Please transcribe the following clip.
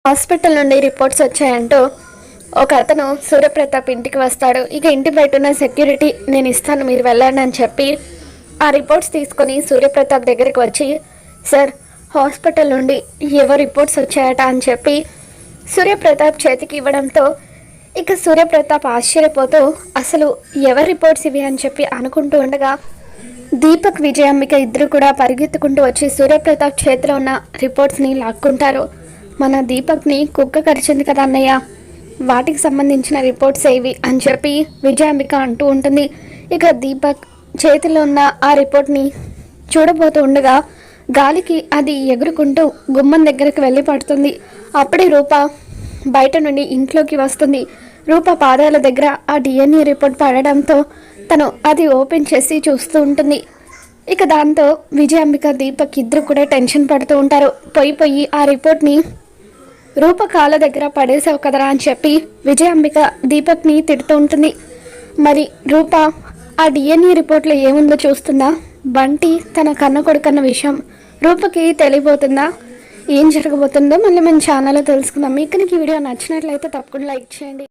Hospital నుండి reports వచ్చాయంటూ ఒక అతను సూర్యప్రతాప్ ఇంటికి వస్తాడు. ఇక ఇంటి బయట ఉన్న సెక్యూరిటీ నేను ఇస్తాను మీరు వెళ్ళండి అని చెప్పి ఆ రిపోర్ట్స్ తీసుకొని సూర్యప్రతాప్ దగ్గరికి వచ్చి సార్ హాస్పిటల్ నుండి ఏవో రిపోర్ట్స్ వచ్చాయట అని చెప్పి సూర్యప్రతాప్ చేతికి ఇవ్వడంతో ఇక సూర్యప్రతాప్ ఆశ్చర్యపోతూ అసలు ఎవరి రిపోర్ట్స్ ఇవి అని చెప్పి అనుకుంటూ ఉండగా దీపక్ విజయాంబిక ఇద్దరు కూడా పరిగెత్తుకుంటూ వచ్చి సూర్యప్రతాప్ చేతిలో ఉన్న రిపోర్ట్స్ని లాక్కుంటారు. మన దీపక్ని కుక్క కరిచింది కదా అన్నయ్య, వాటికి సంబంధించిన రిపోర్ట్స్ ఏవి అని చెప్పి విజయాంబిక అంటూ ఉంటుంది. ఇక దీపక్ చేతిలో ఉన్న ఆ రిపోర్ట్ని చూడబోతూ ఉండగా గాలికి అది ఎగురుకుంటూ గుమ్మం దగ్గరకు వెళ్ళి పడుతుంది. అప్పుడే రూప బయట నుండి ఇంట్లోకి వస్తుంది. రూప పాదాల దగ్గర ఆ డిఎన్ఏ రిపోర్ట్ పడడంతో తను అది ఓపెన్ చేసి చూస్తూ ఉంటుంది. ఇక దాంతో విజయాంబిక దీపక్ ఇద్దరు కూడా టెన్షన్ పడుతూ ఉంటారు. పోయి ఆ రిపోర్ట్ని రూప కాళ్ళ దగ్గర పడేసావు కదరా అని చెప్పి విజయాంబిక దీపక్ని తిడుతూ ఉంటుంది. మరి రూప ఆ డిఎన్ఏ రిపోర్ట్లో ఏముందో చూస్తుందా? బంటి తన కన్న కొడుకన్న విషయం రూపకి తెలియబోతుందా? ఏం జరగబోతుందో మళ్ళీ మన ఛానల్లో తెలుసుకుందాం. మీకు ఈ వీడియో నచ్చినట్లయితే తప్పకుండా లైక్ చేయండి.